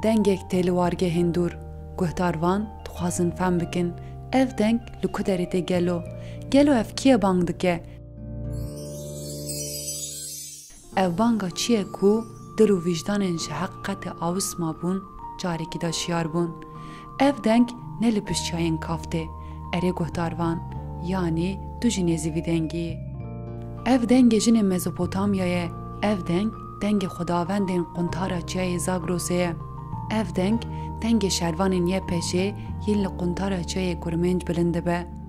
dengek têli wargê hîndûr guhdarvan dixwazin fehm bikin ev deng li ku derê tê gelo ev kî bang dike? Ev banga çi ye ku dil û vîjdanên ji heqîqetê awîsma bûn carekî da şiyar bûn. Ev deng ne li pişt çayên kaftê erê guhdarvan yanî du jî nêzî vî dengiyê. Ev dengê jinên Mezopotamyayê, ev deng dengê xwedawendên quntara çiyayê Zagrosê ye. Ev deng dengê şervanên yê pêşê yên li quntara çiyayê Kurmênc bilind dibe.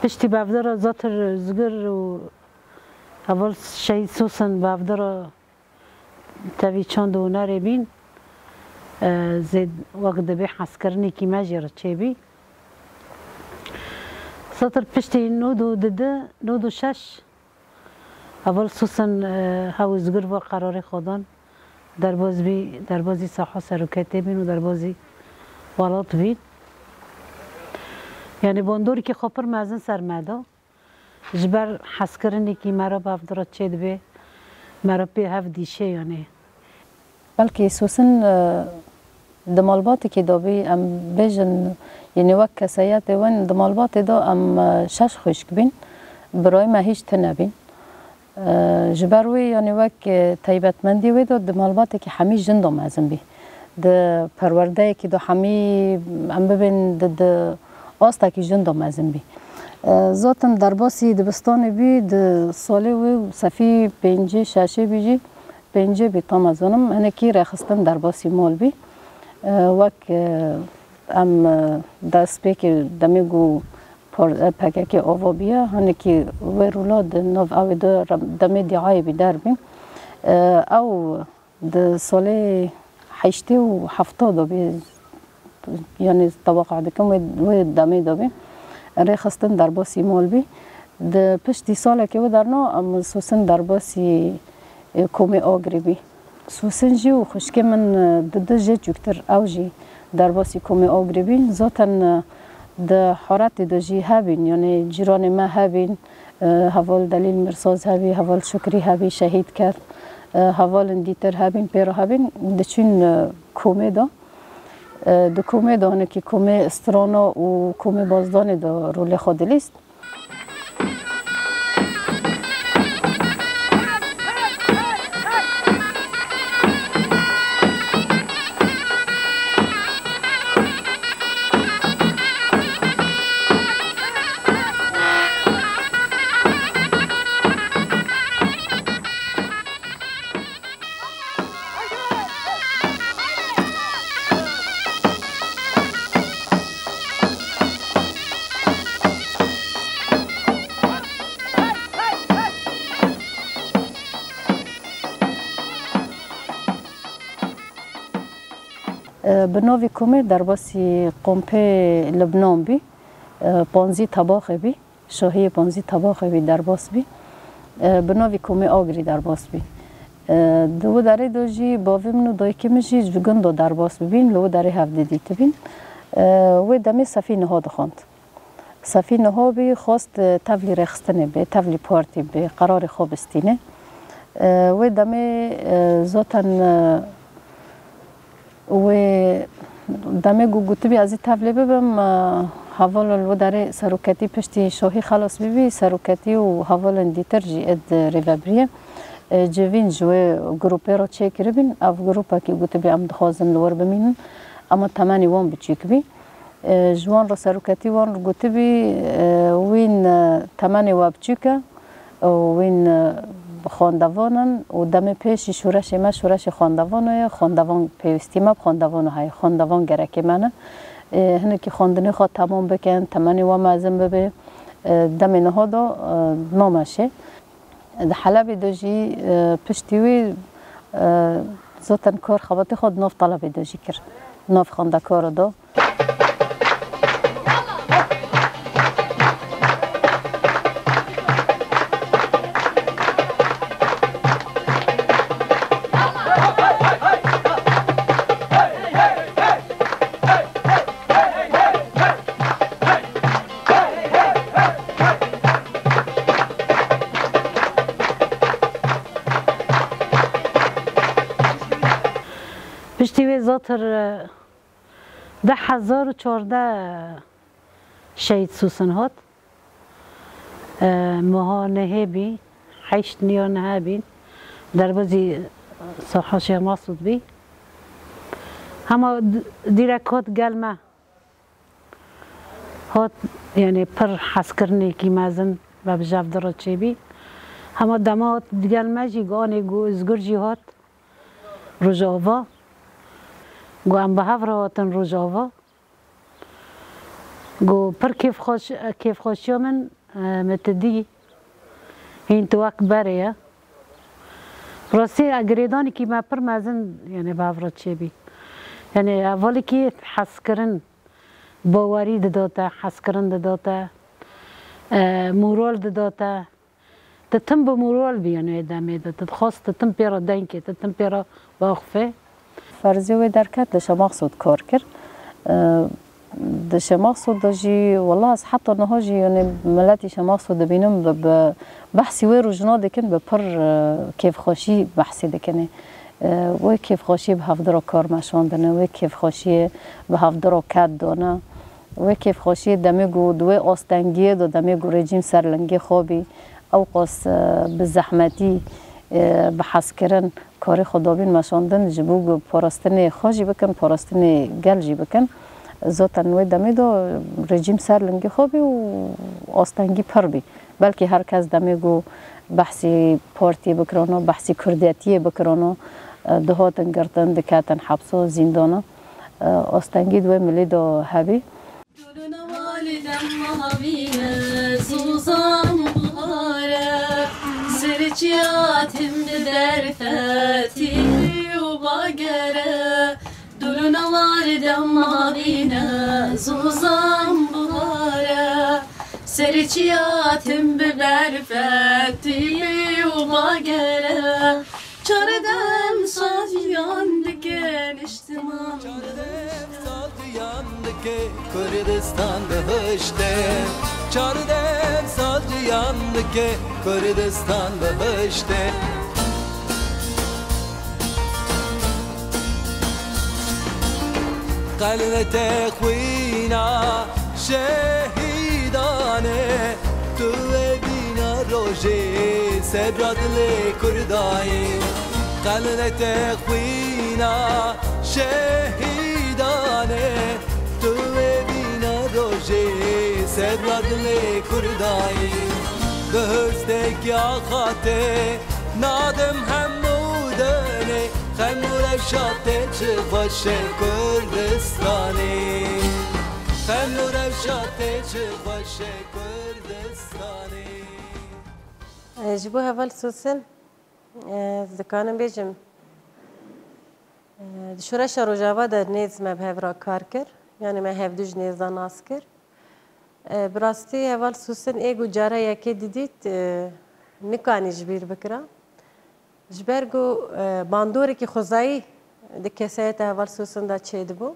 پشتی بافدارا زاتر زگر و اول شهید سوسن بافدارا تاوی چند و ناره بین زید وقت دبی حس کرنی کی مجر چه بی زاتر پشتی نود و دده نود و شش اول سوسن هاو زگر و قرار خودان در بازی ساحه سرکته بین و در بازی والات بین یعنی باندوری که خاپر مازن سرمادا جبر حس کردنی که مرا بافدارا چه دبی مرا پی هف دیشه یعنی بلکه سوسن دمالباتی که دابی ام بیجن یعنی وقت کسایت وان دمالباتی دا ام شش خشک بین برای ما هیچ تنبین جبروی یعنی وقت تایبتمندی وی دا دمالباتی که همی جن دام ازم بی د پرورده که دا همی ام ببین د آستا که جن دام ازم بی ذاتم در باسی دبستان بی د ساله و صفی پنجه ششه بیجی پنجه بی تام ازانم هنه کی رخستم در باسی مال بی وک ام دست بی که دمی گو پکه که آوا بیا هنه کی ویرولاد نو او دمی دیعای بی در بیم او د ساله حشته و هفتاد بی یعنی توقع دکم و دمی دو بی رخستم در باسی مال بی د پشتی ساله که و درنا ام سوسن در باسی کومی آگری بی سوسن جی و خشکی من دده جی جوکتر او جی در باسی کومی آگری بی ذاتن د حارت د جی هبین یعنی جیران ما هبین حوال دلیل مرساز هبی حوال شکری هبی شهید کرد حوال دیتر هبین پیرا هبین دچین کومی دا د کومی دا هنه که کومی استرانا و کومی بازدان دا رول خودلیست بناوی کومه در باسی قمپه لبنان بی پانزی طباخ بی شاهی پانزی طباخ بی در باس بی بناوی کومه آگری در باس بی دو داره دو جی باوی منو دای که مجی جگن دو در باس ببین لو داره هفته دیت بین و دمی صفی نها دخوند صفی نها بی خواست تولی رخستنه بی تولی پارتی بی قرار خواب استینه و دمی ذاتن و دمه گوگوتی بی از تبلی ببم حوال الو داره سروکتی پشتی شاهی خلاص بی سروکتی و حوال دیتر جی اد ریوبریه جوین جوه گروپه را چه کربین او گروپه که گوتی بی ام دخوازن لور بمینن اما تمانی وان بچیک بی جوان را سروکتی وان رو گوتی بی وین تمانی واب چیکه وین خواندوانن و دم پیش شورش ما شورش خواندوان پیوستی ما خواندوان های خواندوان گرکی منه هنه که خواندنی خواد تمام بکن تمانی و معظم ببه دم نها دا نامشه ده حلبی دو جی پشتیوی زاتن کار خوابتی خود ناف طلبی دو جی کرد ناف خانده کار دا پشتی وی زاتر 10,014 شهید سوسن هات ماها نهبی 8 نیا نهبین در بازی ساحه شیخ مسعود بی همه دیرکات گلمه هات یعنی پر حس کرنی کی مازن و بجاف درات چی بی همه دمات گلمه جی گانی گو ازگر جی هات روزاوا گو ام به هفر هاتن روزاوا گو پر کیف خوشی من متدی این تو وقت بریه راستی اگریدانی که ما پر مازن یعنی به هفرات چی بی یعنی اولی که حس کرن باوری داده حس کرن داده مورال داده تتم به مورال بیانه ادامه داده خواست تتم پیرا دنکی تتم پیرا باخفه فرضی و درکت داشت مقصود کار کرد داشت مقصود داشتی والله از حتی نهاجی یعنی ملتیش مقصود بینم به بحثی و روزنا دکن به پر کیف خوشی بحثی دکنه و کیف خوشی به هفدر کار مشاندنه و کیف خوشی به هفدر کد دانه و کیف خوشی دمیگو دوی آستنگی دو دمیگو رژیم سرلنگی خوابی او قاس به زحمتی به حس کردن کار خدابین مشاندن جبوگو پاراستن خاجی بکن پاراستن گلجی بکن ذاتن و دمی دو رژیم سرلنگی خوابی و آستنگی پر بی بلکه هر کس دمیگو بحثی پارتی بکرانو بحثی کردیتی بکرانو دهاتن گرتن دکاتن حبس و زندانه آستنگی دوی ملی دو هبی سرچیاتم درفتی و باگره دلنا واردم مابینه زوزم بغاره سرچیاتم بدرفتی و باگره چاردم سازیان دکن اجتماع کردستان بهشته چاردم سازیان که کردستان بهشته قلت خوینا شهیدانه تو بینا روژه سرات لی کردایی قلت خوینا شهیدانه تو بینا روژه سرات لی کردایی بهشتک یا خاطه نادم همودنه خمور افشاته چه باشه کردستانی خمور افشاته چه باشه کردستانی جبو هفال سوسن دکانم بیجم شورش روجاوا در نیز مبهورا کار کر یعنی مهودوج نیزان ناس کر براستی هفال سوسن ایگو جاره یکی دیدید نکانی جبیر بکرا جبرگو باندوری که خوزایی دکسایت هفال سوسن دا چید بو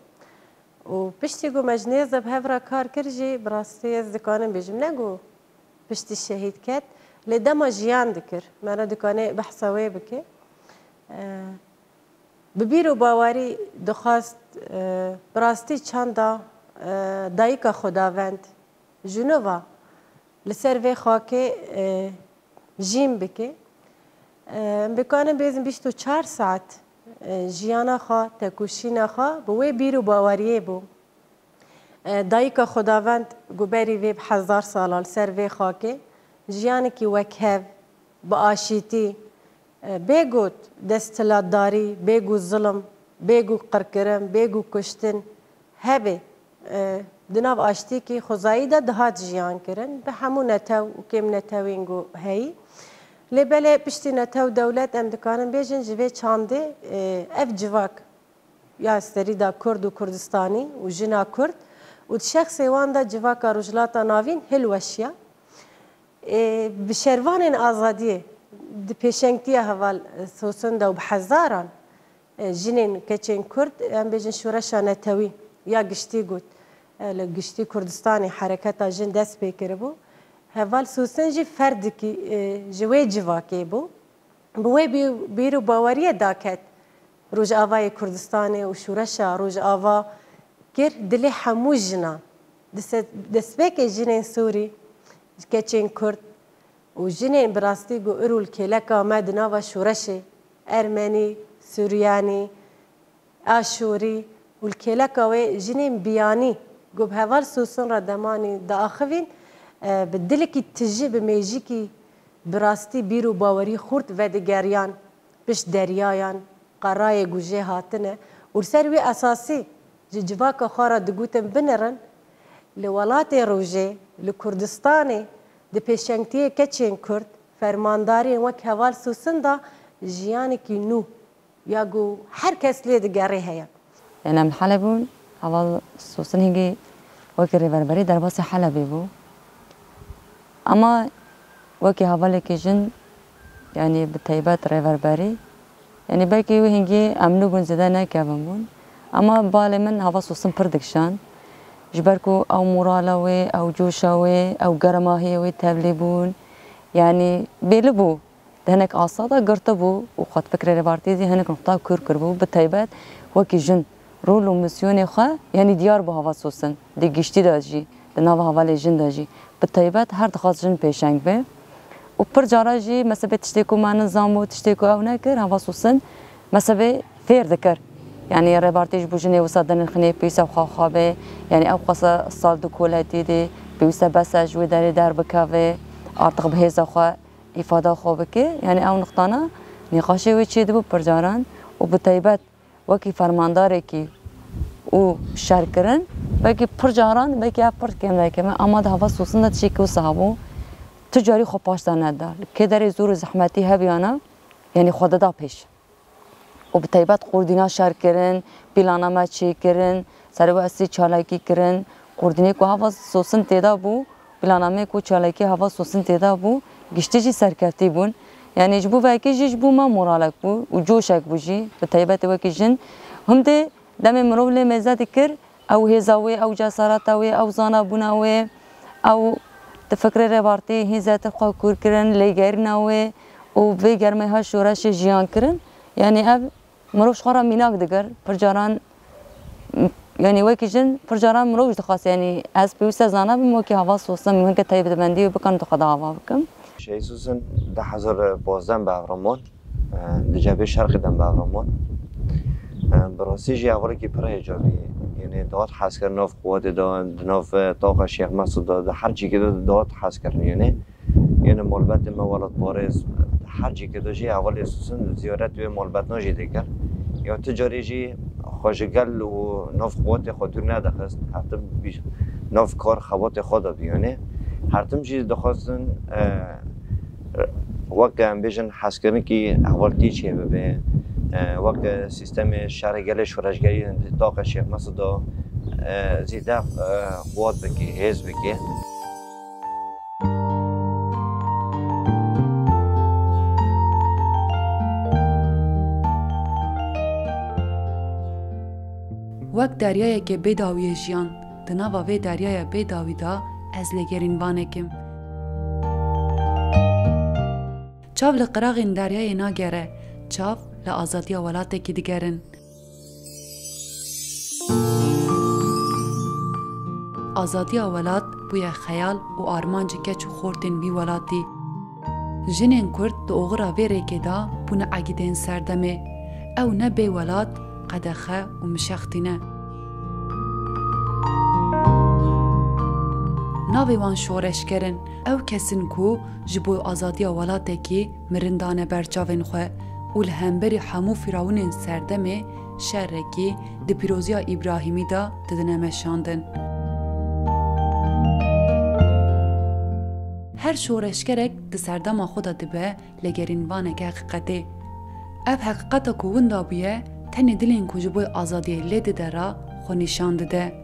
و پشتی گو مجنیز بهورا کار کر جی براستی از دکانم بیجم نگو پشتی شهید کت لدما جیان دکر مرا دکانه بحثاوی بکه ببیرو باوری دخواست براستی چندا دایکا خداوند جنوبا لسر وی خاکه جیم بکه بکنم بیزم 24 ساعت جیانا خوا تکوشینا خوا بوی بیرو باوریه بو دایکا خداوند گوبری وی 1000 سال سر وی خاکه جیانی کی وکهو با آشیتی بگوت دستلاتداری بگو ظلم بگو قرکرم بگو کشتن هبه دناو آشتی کی خوزایی دا دهات جیان کرن به همو نتو و کم نتوینگو هی لبله پشتی نتو دولت ام دکانم بیجن جوه چانده اف جواک یا استری دا کرد و کردستانی و جنا کرد و شخص وان دا جواک روجلاتا ناوین هلوشیا بشروان آزادیه د پیشنگتی هوال سوسن دا و بحزاران جنین کچین کرد ام بیجن شورش نتوی یا گشتی گود لگشتی کردستانی حرکتا جن دست بکره بو هوال سوسن جی فرد کی جوی جواکی بو بوی بیرو باوریه داکت روجاوای کردستان و شورش روجاوا گر دل همو جنا دسبک جنین سوری کچین کرد و جنین براستی گو ارول کلک آمد نوا شورش ارمنی سوریانی آشوری و الکلک و جنین بیانی گو به حوال سوسن را دمانی دا آخوین بدل کی تجی به میجی کی براستی بیرو باوری خورد و دگریان بش دریایان قرای گوجه هاتنه و سروی اساسی جواک خارا دگوتن بنرن لولات روجه لکردستان د پیشنگتی کچین کرد فرمانداری وک حوال سوسن دا جیانی کی نو یا گو هر کس لید گره هیا يعني من حلبون حوال سوسن هيجي وكي ريفربري درباس حلبي بو اما وكي حوالي كيجن يعني بتيبات ريفربري يعني باكي وهنجي امنو بون زدانا كابن بون اما بالي من هوا سوسن پردكشان جبركو او مورالاوي او جوشاوي او گرماهيوي تبليبون يعني بيلبو هناك عصاده قرطبو وخط فكرة ريبارتيزي هناك نقطة كركربو بتيبات وكي جن رول ومسيوني خا يعني ديار بو هوا سوسن دي گشتي داجي دناوا هوا لجن داجي بتيبات هر دخاز جن پیشنگ به و پر جارا جي مسبه تشتكو ما نظامو تشتكو او نكر هوا سوسن مسبه فير ذكر يعني ريبارتيج بوجني وصدن الخني بيسا وخاخابه يعني او قصه الصال دكولاتي دي بيسا بساج وداري دار بكافي ارتق بهيزا خا افاده خوبك يعني او نقطانا نقاشي وچي دبو پرجاران وبتيبات وكي فرمانداري كي او شاركرن باقي پرجاران باقي پر كم كما اما ده هوا سوسن تشيكو صحابو تجاري خو پاشتانه دار كدري زور زحمتي هبيانا يعني خوددا پیش و بتیبات قردینا شر کردن، پلانامه چی کردن، سرواسی چالاکی کردن، قردینی کو هوا سوسن تیدا بو، پلانامه کو چالاکی هوا سوسن تیدا بو، گشتیجی سرکفتی بون، یعنی جبو وکی جبو ما مورالک بو و جوشک بوجی، بتیبات وکی جن، هم ده دم مرول مزاد کر، او هزاوی او جسارتاوی او زانا بوناوی، او تفکر ربارتی هزات خو کور کردن لیگرناوی و ویگرمه ها شورش جیان کردن، يعني اب مروش خورا ميناك دقر برجاران يعني وكي جن برجاران مروش دخاص يعني از بيوسا زانا بموكي هوا سوسن من هنگه تايب دبندي وبكن دخدا هوا بكم شي سوسن 2012 بافرمان لجبه شرق دم بافرمان براسي جي اول كي پر ايجابي يعني داد حس کردن ناف قوات داد ناف طاقه شیخ مسعود داد هر چی که داد حس کردن يعني مالبات موالات بارز هر چی که داشی اول اساساً زیارت به مالبات نجی دیگر یا تجاری جی خواجگل و ناف قوات خودتون ندخست حتی ناف کار خوات خود بیانه هر تم چیز دخواستن وقت هم بیشن حس کردن که اول تیچه به وقت سیستم شهرگل شورشگری طاقه شیخ مسعود زیده قوات بکی حزب بکی وەک دەریایەکێ بێداویە ژیان دناوە vê deryaya bêdawî da ez lêgerînvanekim. Çav li qiraxên deryayê nagere, çav li azadiya welatekî digerin. Azadiya welat bûye xeyal û armancê keç û xortên vî welatî. Jinên Kurd di oxira vê rêkê da bûne egîdên serdemê. Ew ne bê welat, qedexe û mişextîne. Navê wan şoreşkerin, ew kesin ku ji bo azadiya welatekî mirin dane ber çavên xwe û li hemberî hemû firawinên serdemê şerrekî di pîroziya İbrahîmî da didine meşandin. Her şoreşkerek di serdema xwe da dibe lêgerînvaneke heqîqetê. Ev heqîqeta ku winda bûye tenê dilên ku ji bo azadiyê lê dide ra xwe nîşan dide.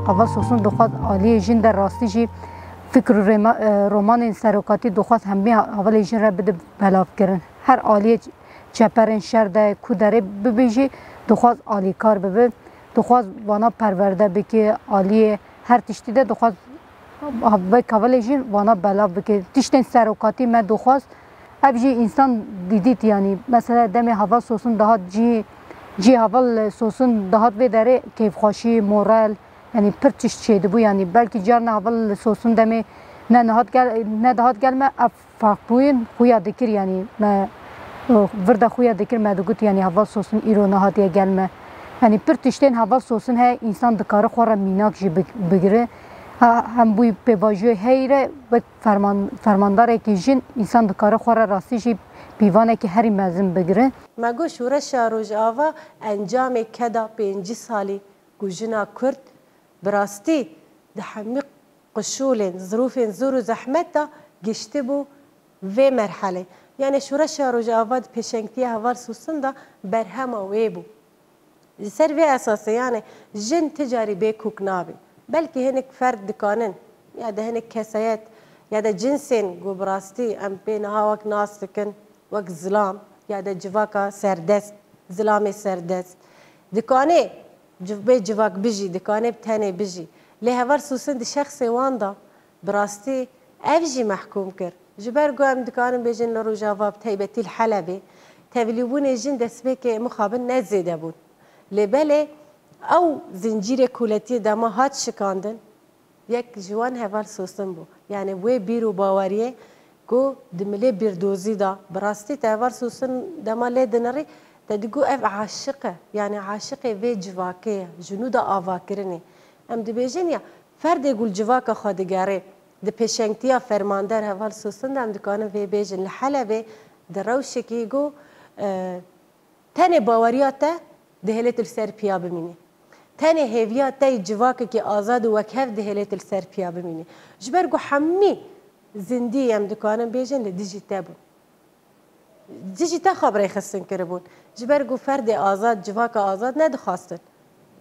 Hava sosun doxwaz aliyê jin de rastî jî fikr û romanên serokatî doxwaz hemû hevalê jin re bide belavkirin. Her aliyê çeperên şer de ku derê bibe jî doxwaz alîkar bibe. Doxwaz wana perwerde bike aliyê her tiştî de doxwaz و کاول جین وانا بلا بکه تشتن سروکاتی من دخواست اب جی انسان دیدید یعنی مثلا دم هوا سوسن دهات جی هوا سوسن دهات و داره کیف خوشی مورال یعنی پرچش چیده بو یعنی بلکه جار هوا سوسن دم نه دهات گل ما افاق بوین خویا دکر یعنی ما ورده خویا دکر ما دگوت یعنی هوا سوسن ایرو نهات یا گل ما یعنی پرتشتن هوا سوسن ها انسان دکاره خوره میناک جی بگیره هم بوی پیواجوی هیره و فرمانداره که جن انسان دکاره خوره راستی جی پیوانه که هری مزن بگیره مگو شورش روجاوا انجام کدا 5 سالی گوجنا کرد براستی ده همه قشول ظروف زور و زحمت دا گشته بو و مرحله یعنی شورش روجاوا پیشنگتی هوار سوسن دا برهم وی بو سر و اساسه یعنی جن تجاری به کوک نابی بلکه هنک فرد دکانن یا ده هنک کسایت یا ده جنسین گو براستی ام بینها وک ناس دکن وک ظلام یا ده جواکا سردست ظلام سردست دکانه به جواک بجی دکانه بتنه بجی لی هور سوسن ده شخص واندا براستی افجی محکوم کر جبر گو ام دکانم بجن لرو جواب تیبتی الحلبه تبلیبون جن دسبه که مخابن نزیده بود لبله او زنجیر کولتی دما هات شکاندن یک جوان هوال سوسن بو یعنی وی بیرو باوریه گو دملی بیردوزی دا براستی هوال سوسن دما لی دنری تدگو اف عاشقه یعنی عاشقه وی جواکه جنودا آوا کرنه ام دبیجن یا فرد گل جواکه خادگاره د پیشنگتیا فرماندر هوال سوسن دم دکانه وی بیجن لحلبه دروشکی گو تنه باوریاته دهلت السر پیا بمینه تاني هيفيا تاي جواك كي آزاد وكهف دهلت السر بيا بميني جبرجو حمي زندي يم دكانم بيجن لديجيتابو ديجيتا خبري خسن كربون جبرجو فرد آزاد جواك آزاد ندخواستن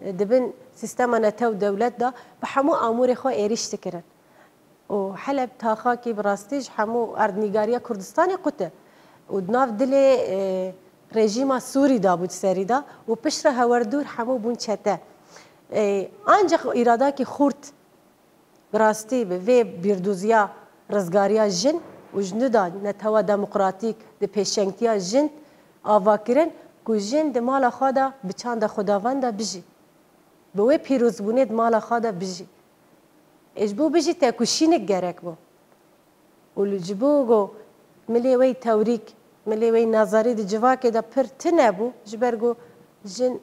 دبن سيستما نتو دولت دا بحمو امور خو ايريش تكرن وحلب تاخاكي براستيج حمو اردنيغاريا كردستاني قته ودناف دلي رژیم سوری دا بود سری دا و پشت هوردور همو بون چته آنجا ایرادا که خورد براستی به وی بیردوزیا رزگاریا جن و جنو دا نتوا دموکراتیک ده پیشنگتیا جن آوا کرن که جن ده مالا خوادا بچان ده خداوند بجی به وی پیروز بونه ده مالا خوادا بجی اجبو بجی تاکوشینک گرک بو و لجبو گو ملی وی توریک ملی وی نظری د جواکه دا پر تنبو جبرگو جن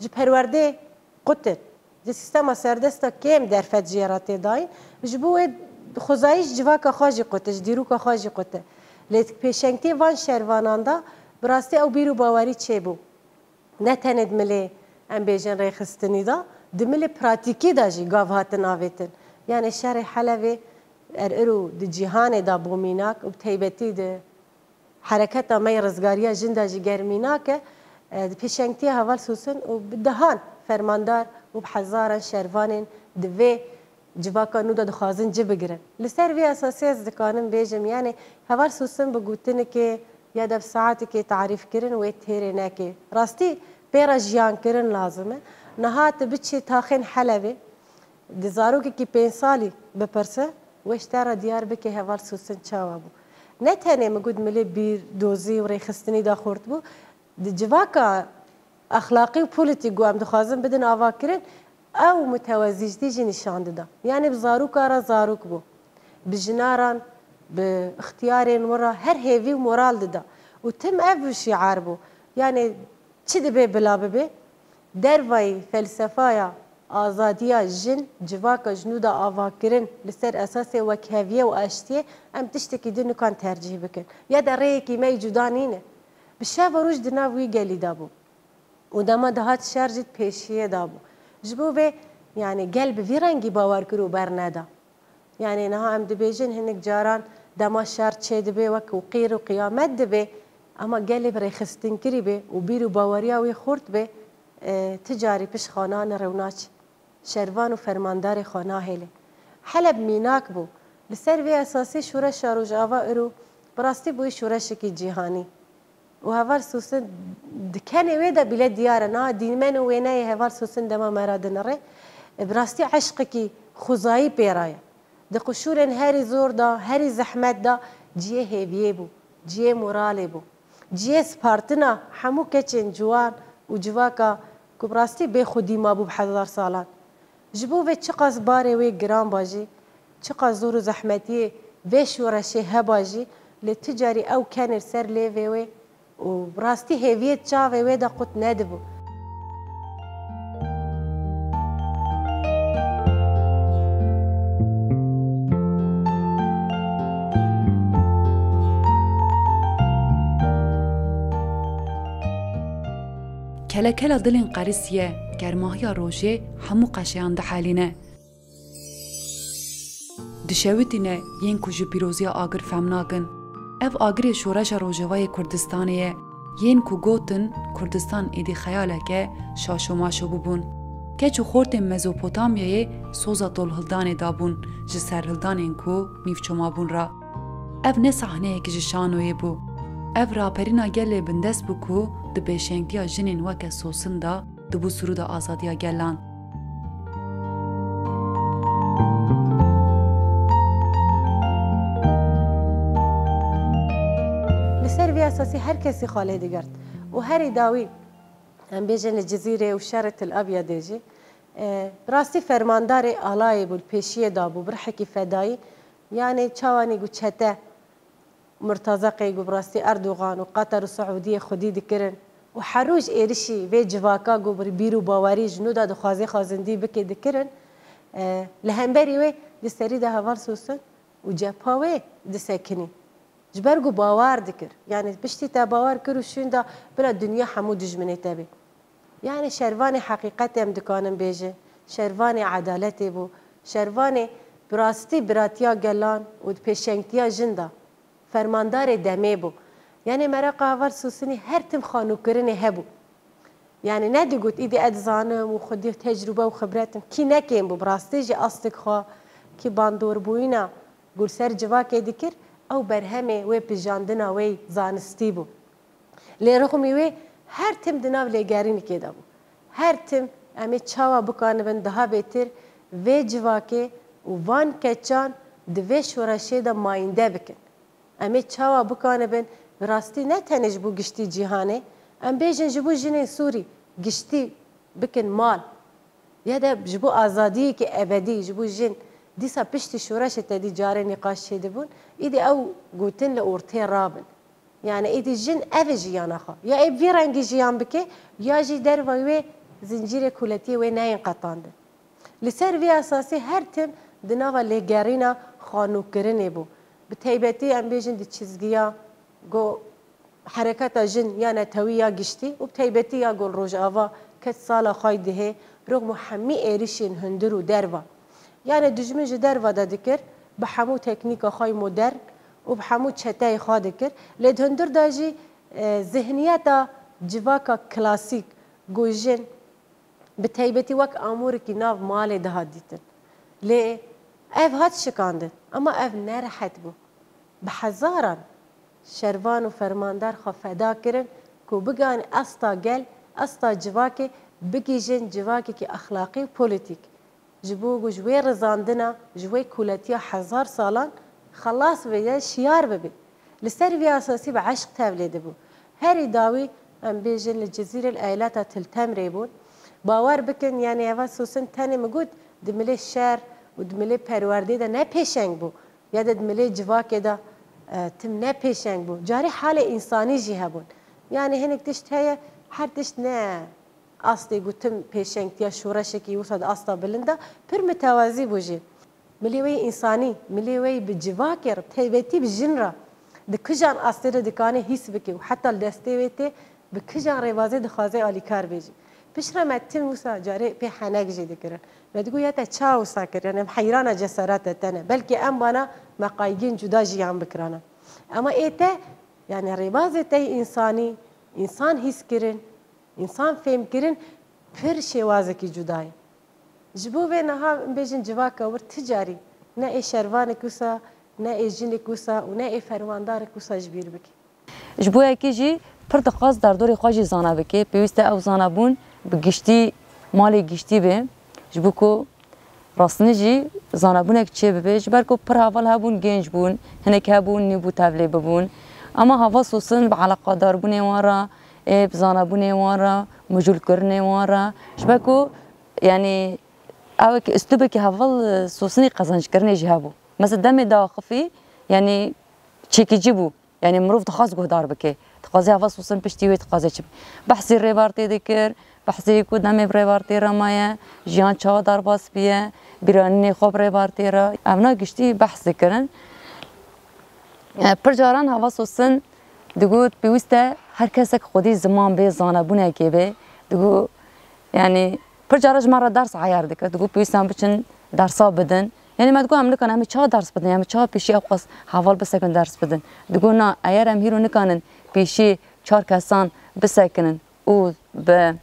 جپرورده قطر د سیستما سردستا کم در فجیرات داین جبو خوزایش جواکه خواجی قطر دیروکه خواجی قطر لیت پیشنگتی وان شرواناندا براستی او بیرو باوری چه بو نه تند ملی ام بیجن ریخستنی دا دملی پراتیکی دا جی گاو هاتن آویتن یعنی شهر حلوی ارو د جهان دا بومیناک و تیبتی ده حرکت ما رزگاریا جنده جگرمینا که پیشنگتی هوال سوسن و بدهان فرماندار و بحزارن شروان دوی جواکا نو دا خوازن جه بگیرن لسر وی اساسی از دکانم بیجم یعنی هوال سوسن بگوتنه که یا دب ساعتی که تعریف کرن و تیره نکه راستی پیرا جیان کرن لازمه نهات بچه تاخین حلبه دزارو که 5 سالی بپرسه و اشترا دیار بکه هوال سوسن چاوا بو نه تنه مگود ملی بیر دوزی و ریخستنی دا خورد بو د جواکا اخلاقی و پولیتیک هم دخوازن بدن آوا کرن او متوازیجتی جی نشانده دا یعنی بزاروک آرا زاروک بو بجناران به اختیارین ورا هر هیوی و مورال دا و تم او شعار بو یعنی چی دبه بلا ببه در وی فلسفایا آزادیا جن جواکا جنودا آوا کرن لسر اساس وکهویه و اشتیه ام تشتکی دنو کان ترجیح بکن یا در ریه که می جدانینه بشه و روش دناوی گلی دابو و دما دهات شرجت پیشیه دابو جبو به یعنی قلب وی رنگی باور کرو بر ندا یعنی نها ام دبیجن هنک جاران دما شر چه دبه وک و قیر و قیامت دبه اما قلب ریخستن کری به و بیرو باوریا وی خورد به تجاری پیش خانان روناچ شروان و فرماندار خانه هله حلب میناک بو لسر وی اساسی شورش روج آوا ارو براستی بوی شورش کی جهانی و هوار سوسن دکنه وی دا بلا دیاره نا دینمن و وینه هوار سوسن دما مرادن ره براستی عشقکی خوزایی پیرایه ده قشورن هری زور دا هری زحمت دا جیه هیویه بو جیه موراله بو جیه سپارتنا همو کچن جوان و جواکا که براستی به خودی ما بو بحضار سالان جبو و چقاس باره و گران باجی چقاس زور و زحمتیه و شورشه هباجی لتجاری او کنر سر لیوه و براستی هیویه چاوه و دا قط ندبو کلکل دلین قریسیه گرماهیا روژه همو قشیان ده حالینه. دشویتینه ین کجی پیروزیا آگر فهمناکن. اف آگری شورش روژوای کردستانیه ین کو گوتن کردستان ایدی خیاله که شاشو ماشو ببون. که چو خورت مزوپوتامیه سوزا دلهلدان دابون جسر هلدان این کو نیفچوما بون را. اف نه صحنه که جشانوی بو. اف راپرینا گله بندست بو کو د بشنگتیا جنین وکه سوسن دا دبو سرود آزادیا گلان. لسر وی اساسی هر کسی خاله دیگرد و هر داوی هم بیجن الجزیره و شرط الابیا دیجی راستی فرماندار آلای بود پیشیه دابو برحکی فدایی یعنی چوانی گو چته مرتزقی گو براستی اردوغان و قطر و سعودیه خودی دکرن و حروج ایرشی و جواکا گو بر بیرو باوری جنودا دخوازی خازندی بکی دکرن لهمبری وی دستری ده هوار سوسن و جپاوی دسکنی جبر گو باور دکر یعنی بشتی تا باور کرو شون دا بلا دنیا همو دجمنه تبی یعنی شروان حقیقت هم دکانم بیجه شروان عدالتی بو شروان براستی براتیا گلان و پیشنگتیا جندا فرماندار دمه بو یعنی مرا قاور سوسنی هر تم خانو کرنه هبو یعنی ندی گوت ایدی ادزانم و خودی تجربه و خبرتم کی نکیم بو براستی جی استک خوا کی باندور بوینا گل سر جواکه دیکر او برهمه و پیجاندنا و زانستی بو لیرخمی و هر تم دناو لگرینی که دابو هر تم امی چاوا بکانه بند daha بهتر و جواکه و وان کچان دوی شورشه دا ماینده بکن امی چاوا بکانه بند براستی نه تنج بو گشتی جهانه ام بیجن جبو جنه سوری گشتی بکن مال یا ده جبو آزادی که ابدی جبو جن دیسا پشتی شورش تدی جاره نقاش شده بون ایدی او گوتن لورته رابن یعنی ایدی جن او جیان خوا یا ای بی رنگی جیان بکه یا جی در وی زنجیر کولتی و نین قطانده لسر وی اساسی هر تم دناوا لگرینا خانو کرنه بو به تیبتی ام بیجن دی چیزگیا گو حرکت جن یا نتوی یا گشتی و بتیبتی یا گل روز آوا کت سال خایده هی رغم همی ایریشین هندر و دروا یعنی دجمنج دروا دادکر به همو تکنیک خای مدرن و به همو چتای خواده کر لید هندر داجی ذهنیت جواکا کلاسیک گوجن به تیبتی وک آمور کی ناو مال ده دیتن لی اف هات شکاندن اما اف نرحت بو به هزاران شروان و فرماندار خو فدا کرن کو بگان استا گل استا جواکه بگیجن جواکه کی اخلاقی و پولیتیک جبو جوی رزاندنا جوی کولتیا هزار سالان خلاص ویده شیار ببین لسر وی اساسی به عشق تولید بو هری داوی ام بیجن لجزیره الایلات تلتمری بود باور بکن یعنی اول سوسن تنی مگود دملی شهر و دملی پرورده ده نه پیشنگ بو یا ده دملی جواکه ده تم نه پیشنگ بو جاری حال انسانی جی هبون یعنی هنک تشت هیا هر تشت نه اصلی گوتم پیشنگ تیا شورشکی وصد اصلا بلنده پر متوازی بوجی ملی وی انسانی ملی وی بجواکه تیبتی بجن را دکجان اصلی را دکانه حس بکی و حتی دسته ویته بکجان روازه دخوازه آلی کار بیجی پیشرا متن وسا جاری پی حنک جی دکرن بدگو یا تا چاو ساکر یعنی حیران جسارت تنه بلکه ام بانا مقایگین جدا جیان بکرانه اما ایته یعنی روازه تی انسانی انسان حس کرن انسان فهم کرن پر شوازه کی جدای جبو به نها بیجن جواکه ور تجاری نه ای شروان کوسا نه ای جن کوسا و نه ای فرماندار کوسا جبیر بکی جبو یکی جی پر دخواست در دوری خواجی زانه بکی پیوسته او زانه بون بگشتی مال گشتی به جبو کو راستنی جی زانبونه که چه ببی جبر کو پر اول هبون گنج بون هنک هبون نیبو تبلی ببون اما هوا سوسن به علاقه دار بونه وارا بزانبونه وارا مجول کرنه وارا جبر کو يعني او اسلوبك هفضل سوسني قزنج كرني جهابو مثلا دمي داخفي يعني تشيكي جيبو يعني مروف تخاص قهدار بكي تقازي هفضل سوسن بشتي ويتقازي شب بحثي ريبارتي ذكر بحثي كو دمي بريبارتي رمايا جيان چا دار باس بيه بيراني خوب ريبارتي را امنا گشتي بحث ذكرن پرجاران هفضل سوسن دقود بيوسته هر کسك خودي زمان بي زانبونه كي بي دقو يعني پرجارج مرة درس عيار دكت تقول بيسام بچن درسا بدن يعني ما تقول املكن همي چا درس بدن يعني چا پیشی اوقاس حوال بسكن درس بدن تقول نا ايار ام هيرو نكانن پیشی 4 كسان بسكنن او ب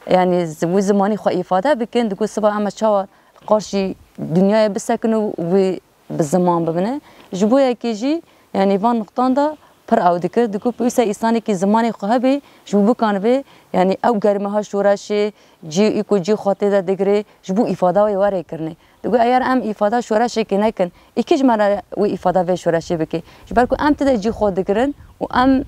يعني زماني خو افاده بكن تقول سبا اما چا قارشي دنيا بسكنوا و بالزمان ببنه جبويا كيجي يعني فان نقطان دا پر او دکر دکو پیسه ایسانی که زمانی خواه بی جبو بکن بی یعنی او گرمه ها شورش جی ایکو جی خاطه ده دگره جبو افاده وی واره کرنه دکو اگر ام افاده شورشی که نکن ایکیش مرا وی افاده وی شورشی بکی جبر کو ام تده جی خود دگرن و ام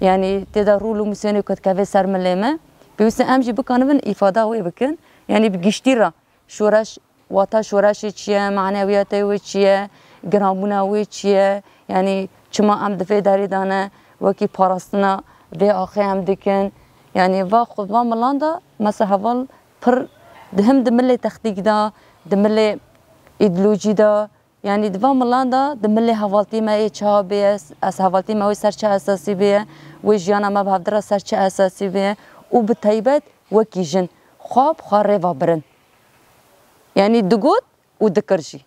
یعنی تده رولو مسیونی کد که سر ملیمه پیسه ام جی بکن بین افاده وی بکن یعنی بگشتی را شورش واتا شورشی چیه معنویات وی چیه گرامونه وی چیه یعنی چما ام دفعه داری دانه وکی پاراستنا و آخه هم دکن یعنی و خود و ملاندا مثلا حوال پر دهم دمله تخدیق دا دمله ایدئولوژی دا یعنی دوا ملاندا دمله حوالتی ما ای چه بیس از حوالتی ما وی سر چه اساسی بیه و جانا ما بهدر سر چه اساسی بیه او به تایبت وکی جن خواب خاره و برن یعنی دگود و دکرجی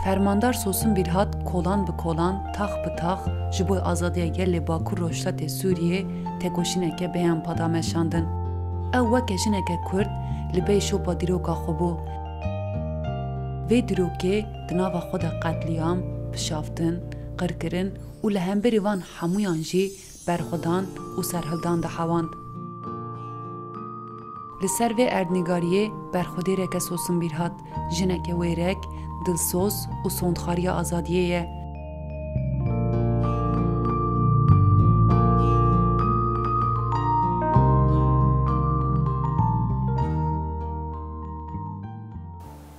فرماندار سوسن بیرهات کولان به کولان تاخ به تاخ جبوی آزادی گل باکور روشلت سوریه تکوشینه که بیان پادامه شاندن. او وکشینه که کرد لبی شوپا دیروکا خوبو. وی دیروکه دناوا خود قتلیام بشافتن، قرکرن و لهمبری وان حمویان جی برخودان و سرهلدان ده حواند. لسر و اردنگاریه برخودی رکه سوسن بیرهات جنک ویرک دلسوز و سوندخاری آزادیه.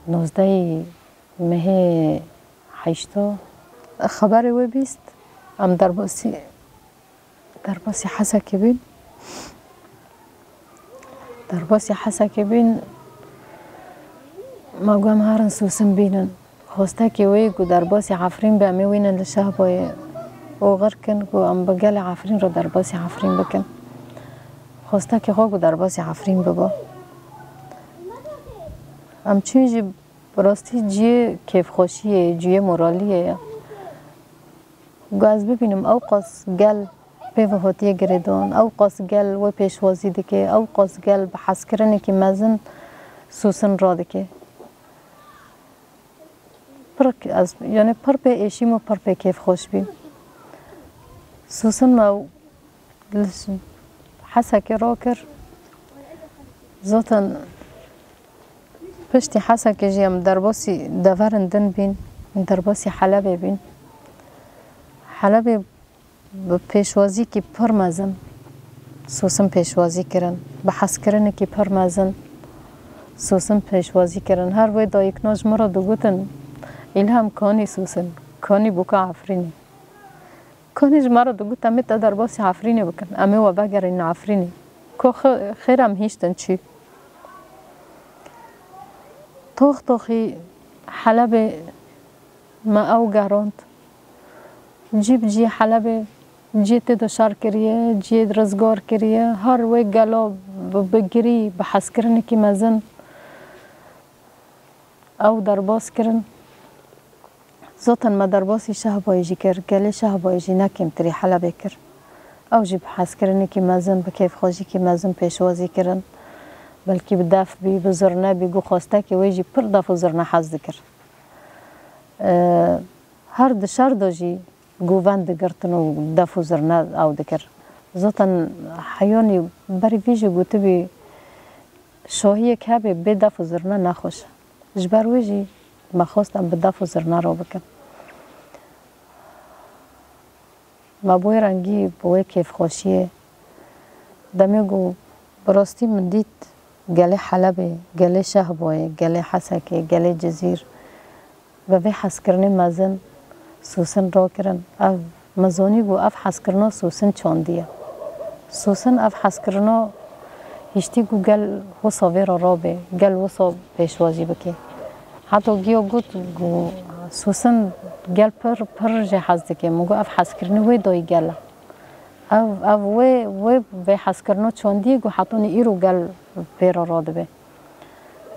نوزده مه حیشتا خبر وی بیست ام درباسی حسا کبین ما گویم هرن سوسن بینن خواسته که وی گو درباسی عفرین به امی وینن لشه بای او غر کن گو ام بگل عفرین رو درباسی عفرین بکن خواسته که خواه گو درباسی عفرین ببا ام چونجی براستی جیه کیف خوشیه جیه مورالیه گو از ببینم او قاس گل به وحاطیه گردان او قاس گل و پیشوازی دکه او قاس گل به حس کرنه که مزن سوسن را دکه یعنی پر به ایشیم و پر به کیف خوش بیم سوسن ما حسا که را کر ذاتن پشتی حسا که جیم درباسی دورندن بین درباسی حلبه بین حلبه به پیشوازی که پر مزن سوسن پیشوازی کرن به حس کرنه که پر مزن سوسن پیشوازی کرن هر وی دا یک ناج مرا دو گوتن الهام کانی سوسن کانی بوکا عفرینی کانیش مرا دو گوت امی تا در باسی عفرینی بکن امی و بگر این عفرینی که خیرم هیشتن چی توخی حلب ما او گراند جیب جی حلب جی تدشار کریه جی رزگار کریه هر وی گلا بگیری بحث کرنه که مزن او درباس کرن ذاتن ما درباسی شهبایجی کر گلی شهبایجی نکیم تری حلبه کر او جی بحث کرنه که مزن بکیف خوشی که مزن پیشوازی کرن بلکه بدف بی بزرنه بگو خواسته که ویجی پر دف و زرنه حز دکر هر دشار داجی گووند دگرتن و دف و زرنه او دکر زاتن حیانی بری ویژه گوته بی شاهی که به دف و زرنه نخوش جبر ویجی ما خواستم به دف و زرنه رو بکن ما بوی رنگی بوی کیف خوشیه دمیگو براستی من دید گله حلبه گله شهبوه گله حسکه گله جزیر و وی حس کرنه مزن سوسن را کرن اف مزانی گو اف حس کرنا سوسن چاندیه سوسن اف حس کرنا هشتی گو گل وصا را به گل وصا پیشوازی بکه حتی گیو گوت گو سوسن گل پر جه حس دکه مگو اف حس کرنه وی دای گله او وی حس کرنا چاندیه گو حتی ایرو گل پیرا را دبه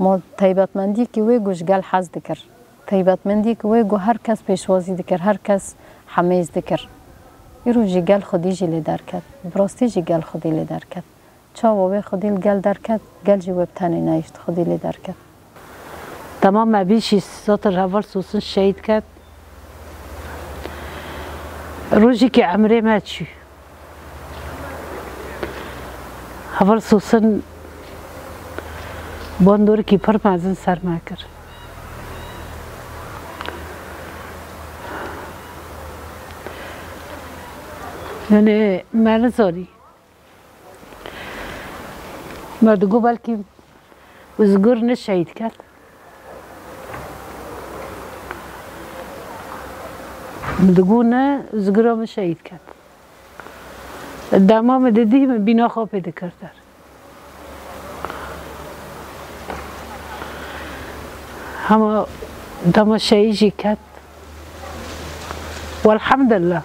ما طیبتمندی که وی گوش گل حس دکر طیبتمندی که وی گو هر کس پیشوازی دکر هر کس حمیز دکر ایرو جی گل خودی جی لی در کد براستی جی گل خودی لی در کد چا وی خودی گل در کد گل جی وی بتنی نایشت خودی لی در کد تمام مبیشی ساتر اول سوسن شهید کد روزی که عمره مات شو اول سوسن باندور کی پر مازن سر ماکر یعنی من زاری مردگو بلکی وزگر نشهید کرد مردگو نه وزگرام شهید کرد دمام دیدی بینا خواه پیدا کرد همه تماشایی کرد والحمدلله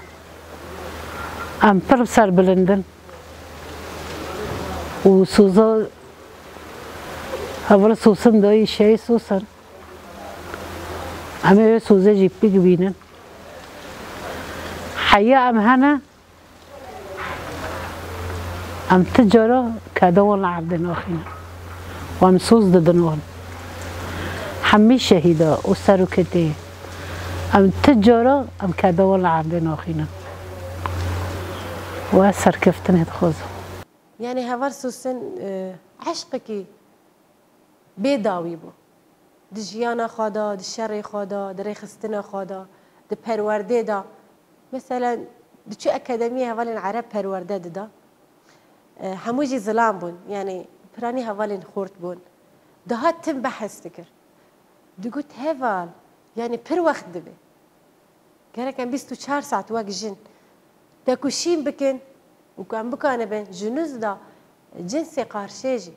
ام پر سر بلندن و سوزا اول سوسن دایی شای سوسن همه سوزا جیپی بینن حیا ام هنه ام تجارة كدول عبدنا أخينا وامسوس ددنون حمي شهيدة أسرو كتير ام تجارة ام كدول عبدنا أخينا وأسر كفتن هتخوزه يعني هفر سوسن عشقكي بيداوي بو دجيانا خادا دشري خادا دريخستنا خادا دپرورده دا مثلا دچو أكاديمية هفالين عرب پرورده دا هموجي ظلام بون يعني براني هفالين خورت بون دهات تم بحث تكر دقوت هفال يعني پر وقت دبي كان 24 ساعة وقت جن تاكوشين بكن وكان بكان بين جنوز دا جنسي قارشيجي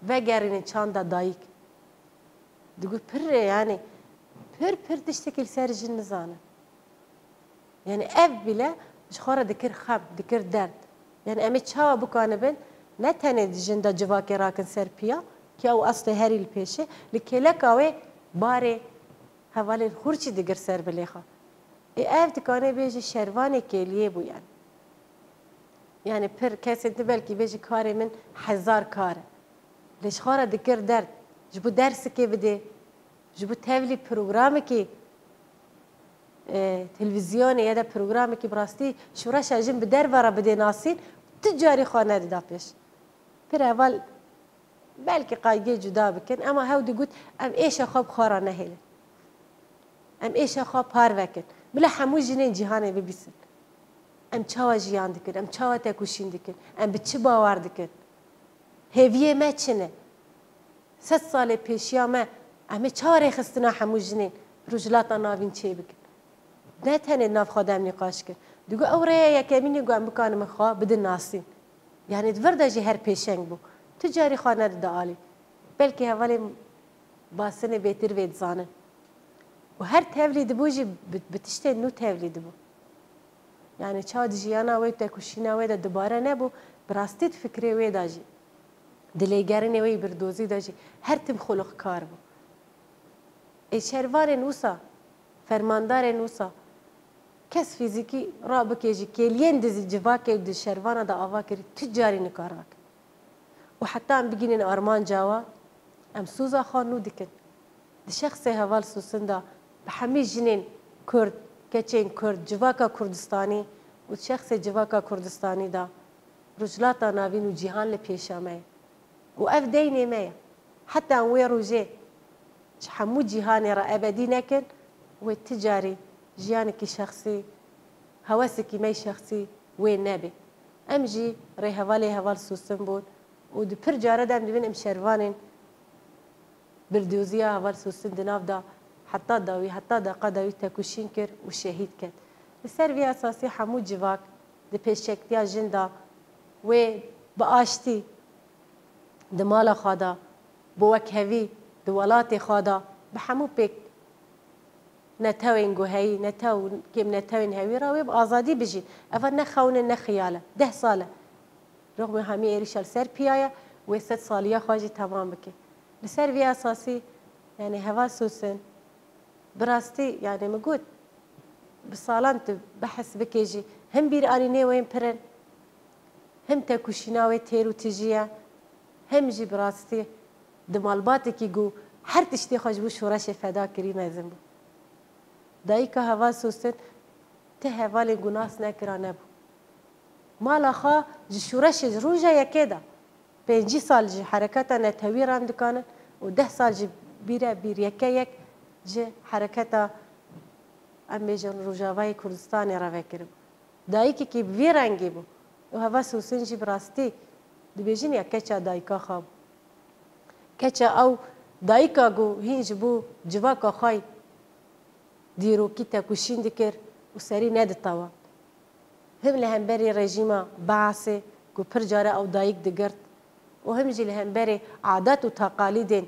وگرين چاندا دايك دقوت پر يعني پر تشتكل سر جن نزانه يعني اف بلا جخورة دكر خب دكر درد يعني امي چاوا بكان بين نتنه جن دا جواكي راكن سر بيا كي او اصل هاري البيشه لكلك اوي باري هوالين خورچي دگر سر بليخا اف دكانه بيجي شرواني كليه بو يعني پر كاسه بلكي بيجي كاري من 1000 كار ليش خاره دكر درد جبو درس كي بدي جبو تاولي برنامج كي تلفزيوني هذا برنامج كي براستي شو راش اجن بدر ورا بدي ناسين تجاري خانه دافش پر اول بلكي قايجي جدا بكن اما هاودي قلت ام ايش اخاب خارا نهيله ام ايش اخاب هار وكن بلا حمو جنين جهاني ببيسن ام چاوا جيان دكن ام چاوا تاكوشين دكن ام بچ باور دكن هيويه ما چنه 6 سال پیشیا ما ام چاره خستنا حمو جنين رجلاتا ناوين چه بكن نه تنه ناف خادم نقاش کن دیگه اوره یکمینی گم بکنم مخا بدن ناسین یعنی دورداجی هر پیشنگ بو تجاری خانه دالی بلکه اولی باسن بهتر وید زانن و هر تولید بوجی بتشته نو تولید بو یعنی چا دیجیانا وی تکوشینا وی دوباره نبو براستید فکری وی داجی دلیگرنی وی بردوزی داجی هر تیم خلق کار بو ای شروار نوسا فرماندار نوسا کس فیزیکی را بکیجی کلین دزی جواکی و شروانه دا آوا کری تجاری نکارک و حتی ام بگینن آرمان جاوا ام سوزا خانو دکن دی شخص هوال سوسن دا به همه جنین کرد کچین کرد جواکا کردستانی و شخص جواکا کردستانی دا رجلاتا ناوین و جیهان لپیشامه و اف دینه مه حتی وی روزه همو جیهانی را ابدی نکن و تجاری جیانکی شخصی هواسکی می شخصی وی نبی ام جی ری هوال سوسن بود و دی پر جاره دم دبین ام شروانین بردوزیا هوال سوسن دناف دا حتی دا قداوی تکوشین کر و شهید کرد لسر وی اساسی همو جواک دی پیشکتیا جندا و با آشتی دی مال خوادا با وکهوی دی ولات خوادا به همو پیک نتوین گوهی نتوین هوی راوی با آزادی بجی اول نخونه نخیاله 10 ساله رغم همی ایریشال سر پیایه و 100 سالیه خواجی تمام بکه لسر وی اساسی یعنی هوا سوسن براستی یعنی مگود بسالان بحث بکیجی هم بیر آنینه وین پرن هم تکوشیناوی تیرو تجیه هم جی براستی دمالباتی که گو هر تشتی خوش بو شورش فدا کری مزن بو دایی که هوا سوسن ته هوالی گناس نکرانه بو مالا خواه جی شورش روژه یکی دا 5 سال جی حرکتا نتوی رام دکانن و 10 سال جی بیر یک جی حرکتا ام بیجن روژاوای کردستانی را وکرم دایی که بی رنگی بو و هوا سوسن جی براستی دی بیجن یا کچا دایی که خواب کچا او دایی که گو هینج بو جوا که خواهی دیروکی تکوشین دکر و سری ندتاوا هم لهمبری رژیما بعثه گو پر جاره او دایک دگرد و هم جی لهمبری عادت و تقالیدین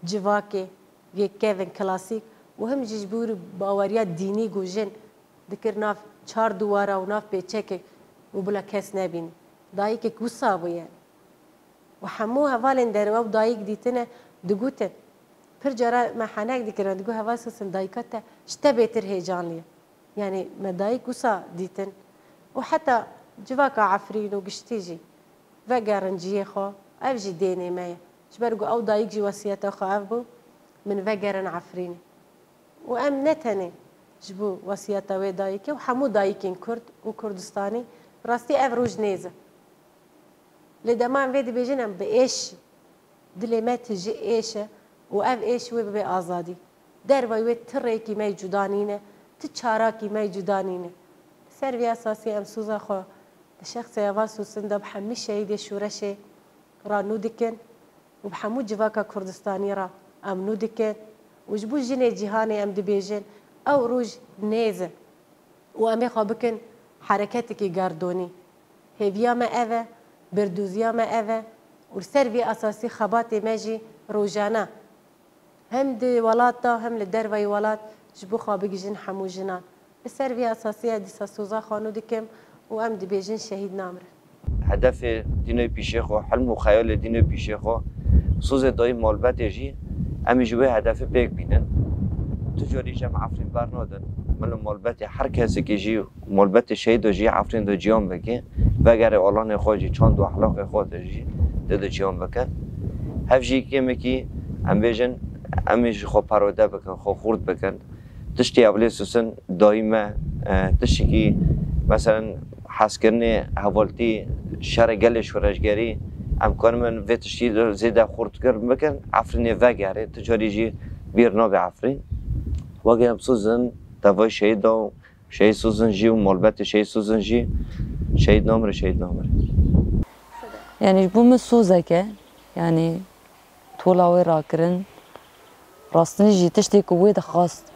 جواکه یک کیون کلاسیک و هم جی جبور باوریات دینی گو جن دکر ناف 4 دواره و ناف پیچه و بلا کس نبینی دایک کوسا بو یعنی و همو هوالین در و دایک دیتنه دگوتن پر جاره ما حناک دکرن دگو هوا سوسن دایکاته شته بهتر هیجانلیه یعنی ما دایک کوسا دیتن و حتی جواکا عفرین و گشتیجی و گارنجیه خو اف جی دینه مایه جبرگو او دایک جی وصیت خو اف بو من و گارن عفرینی و ام نتنه جبو وصیت و دایکه و همو دایکین کرد و کردستانی راستی اف روز نیزه لدمان ویدی بیجنم به ایش دلی ما تجی ایشه و اف ایش و به آزادی در وی تره کی می جدانینه تچارا کی می جدانینه سر وی اساسی ام سوزا خو شخص یواز سوسن دب حمی شهید شورش را نودکن و بحمو جواکا کردستانی را ام نودکن و جبو جن جهانی ام دبیجن او روج نیزه و امی خوابکن حرکتی کی گردونی هیویا ما اوه بردوزیا ما اوه و سر وی اساسی خبات ماجی روجانه هم دی ولاتا هم لدر وی ولات جبو خوابگی جن حمو جنان سر وی اساسی دیسا سوزا خانو دکم و ام دی بیجن شهید نامره هدف دینوی پیشه خو حلم و خیال دینوی پیشه خو سوز دای مالبت جی امی جوه هدف بیگ بینن تجاری جمع عفرین برنادن من مالبت هر کسی که جی مالبت شهید جی عفرین دو جیان بکن و اگر آلان خواجی چند و اخلاق خود جی دو جیان بکن هف جی که مکی ام بیجن امیش خو پروده بکن خو خورد بکن تشتی اولی سوسن دائما تشتی که مثلا حس کردن حوالتی شهر گلش ورشگری امکان من و تشتی زیده خورد کرد بکن عفرین وگره تجاری جی بیرنا به عفرین واقعا هم سوزن دوای شهید و شهید سوزن جی و مالبت شهید سوزن جی شهید نامره یعنی بوم سوزه که یعنی طولاوی را کرن راستنی جی تشتی که وی دخواست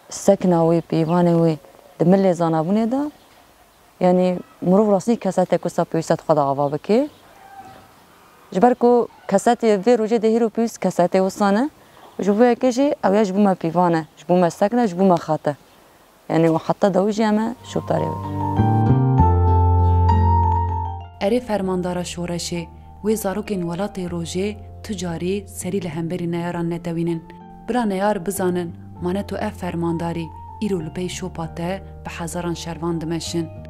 سکنه وی پیوانه وی دمل زانبونه دا یعنی مروف راستنی کساته کسا پیوست خود آوا بکی جبر که کساته وی روژه ده هیرو پیوست کساته وستانه جبوه که جی اویا جبوما پیوانه جبوما سکنه جبوما خاطه یعنی و حتی دوی جی همه شبتاره وی اری فرماندارا شورشه وی زاروکین ولات روژه تجاری سری لهمبری نیاران ندوینن برا نیار بزانن مانه تو اف فرمانداری ایرو لپی شوپاته به هزاران شروان دمشن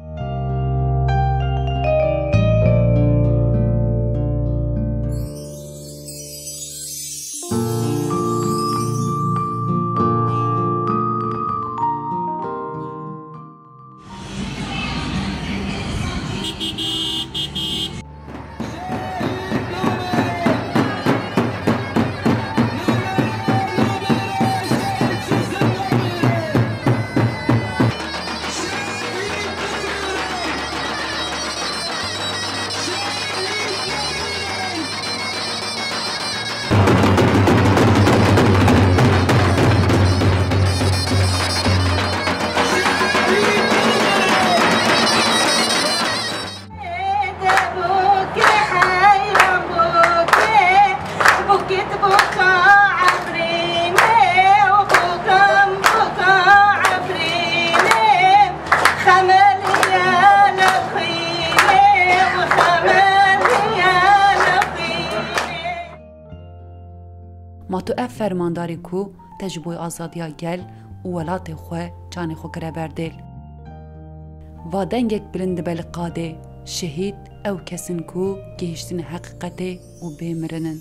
هاتو اف فرمانداری کو تجبوی آزادیا گل و ولات خواه جان خو کره بردیل. و دنگک بلند بلقاده شهید او کسن کو گهشتن حقیقته و بمرنن.